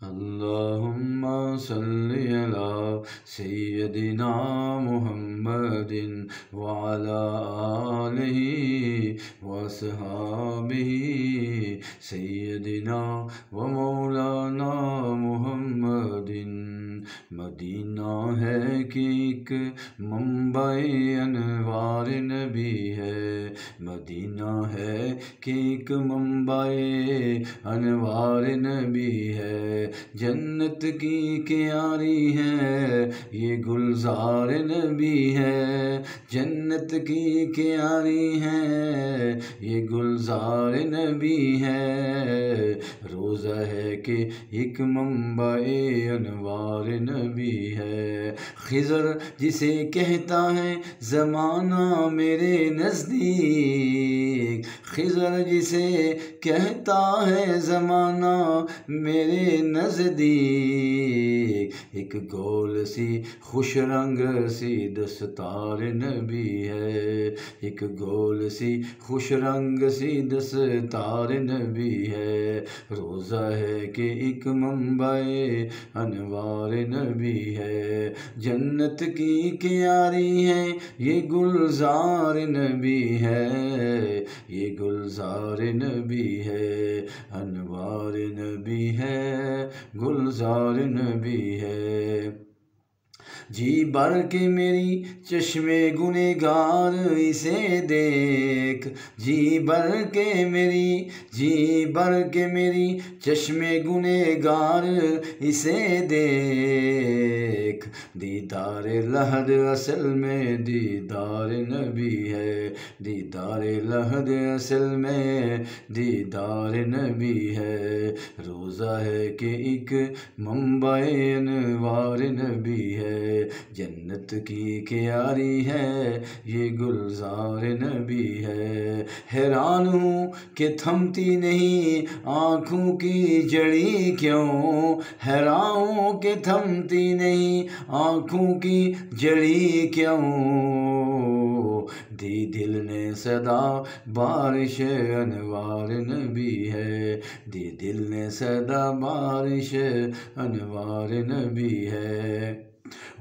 अल्लाहुम्मा सल्लि अला सय्यदिना मुहम्मदिन व अला आलिहि व अस्हाबिहि सय्यदिना व मौलाना मुहम्मदिन। मदीना है कि एक मंबई अनवार नबी है, मदीना है कि एक मंबई अनवार नबी है। जन्नत की क्यारी है ये गुलजार नबी है, जन्नत की क्यारी है ये गुलजार नबी है। रोज़ा है कि एक मंबए अनवार नबी है। खिज़र जिसे कहता है ज़माना मेरे नज़दीक, खिज़र जिसे कहता है ज़माना मेरे नज़दीक। एक गोल सी खुश रंग सी दस्तार नबी है, एक गोल सी खुश रंग सी दस्तार नबी है। रोज़ा है कि एक मंबए अनवार नबी है। जन्नत की क्यारी है ये गुलजार नबी है, ये गुलजार नबी है। अनवार नबी है, गुलजार नबी है। जी भर के मेरी चश्मे गुनेगार इसे देख, जी भर के मेरी चश्मे गुनेगार इसे देख। दीदार लहद असल में दीदार नबी है, दीदार लहद असल में दीदार नबी है। रोज़ा है कि एक मंबए अनवार नबी है। जन्नत की क्यारी है ये गुलजार नबी है। हैरान हूँ कि थमती नहीं आँखों की जड़ी क्यों, हैरान हूँ कि थमती नहीं आँखों की जड़ी क्यों। दी दिल ने सदा बारिश अनवार नबी है, दी दिल ने सदा बारिश अनवार नबी है।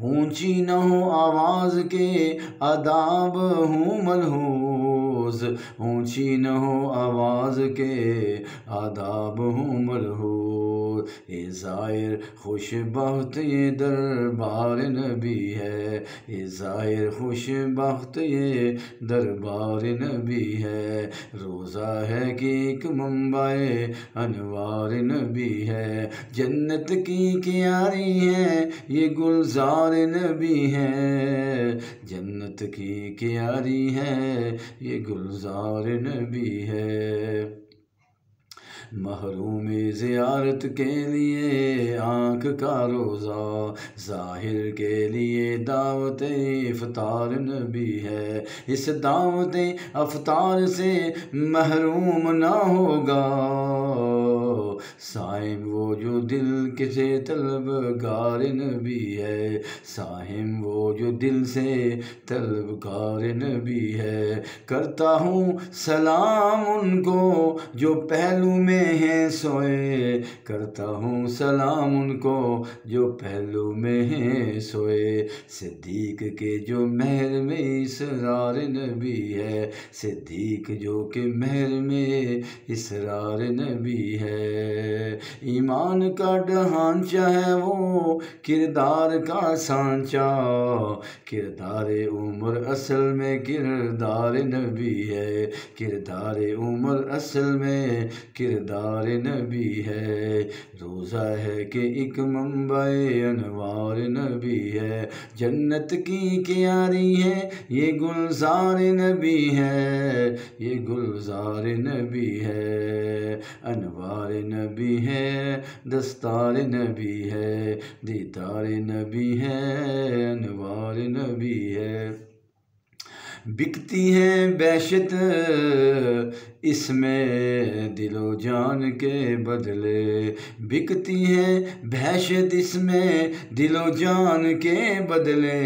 ऊंची न हो आवाज़ के आदाब हूँ मलहूज़, ऊंची न हो आवाज़ के आदाब हूँ मलहूज़। ये ज़ाहिर खुशबख्त ये दरबार नबी है, ये ज़ाहिर खुशबख्त ये दरबार नबी है। रोज़ा है कि एक मंबए अनवार नबी है। जन्नत की क्यारी है ये गुलजार नबी है, जन्नत की क्यारी है ये गुलजार नबी है। महरूम ज़ियारत के लिए आँख का रोज़ा, ज़ाहिर के लिए दावत इफ़्तार नबी है। इस दावत अफ़्तार से महरूम ना होगा साहिब वो जो दिल किसे तलबगार नबी है, साहिब वो जो दिल से तलबगार नबी है। करता हूँ सलाम उनको जो पहलू में हैं सोए, करता हूँ सलाम उनको जो पहलू में हैं सोए। सिद्दीक के जो महर में इसरार नबी है, सिद्दीक जो के महर में इसरार नबी है। ईमान का ढांचा है वो किरदार का सांचा, किरदार उम्र असल में किरदार नबी है, किरदार उम्र असल में किरदार नबी है। रोज़ा है कि एक मंबए अनवार नबी है। जन्नत की क्यारी है ये गुलजार नबी है, ये गुलजार नबी है। अनवार नबी है, दस्तार नबी है, दीदार नबी है, अनवार नबी है। बिकती है बहशत इसमें दिलो जान के बदले, बिकती है बहशत इसमें दिलो जान के बदले।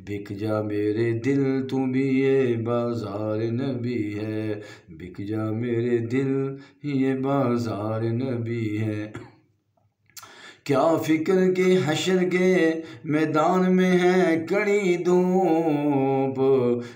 बिक जा मेरे दिल तू भी ये बाजार नबी है, बिक जा मेरे दिल ये बाजार नबी है। क्या फिक्र के हशर के मैदान में है कड़ी धूप,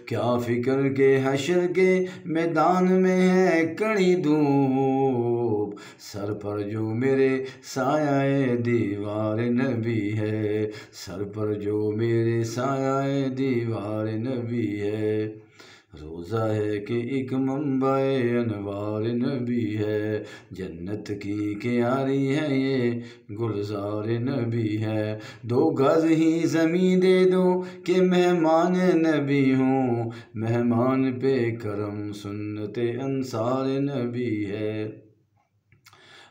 क्या फिक्र के हशर के मैदान में है कड़ी धूप, सर पर जो मेरे साया दीवार नबी है, सर पर जो मेरे साया दीवार नबी है। रोज़ा है कि एक मंबाए अनवार नबी है, जन्नत की क्यारी है ये गुलजार नबी है। 2 गज ही ज़मीं दे दो कि मेहमान नबी हूँ, मेहमान पे करम सुन्नते अंसार नबी है।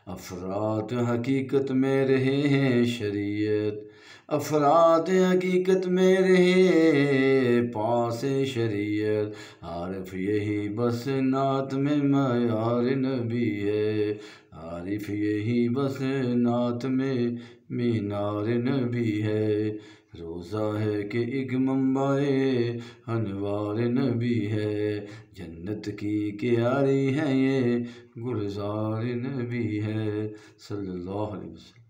अफरात हकीकत में रहे हैं शरीयत, अफरात हकीकत में रहे पास शरीयत, आरिफ यही बस नात में मयार नबी है, आरिफ यही बस नात में मीनार नबी है। रोज़ा है कि एक मंबाए अनवार नबी है, जन्नत की क्यारी है ये गुलजार नबी है। सल्लल्लाहु अलैहि वसल्लम।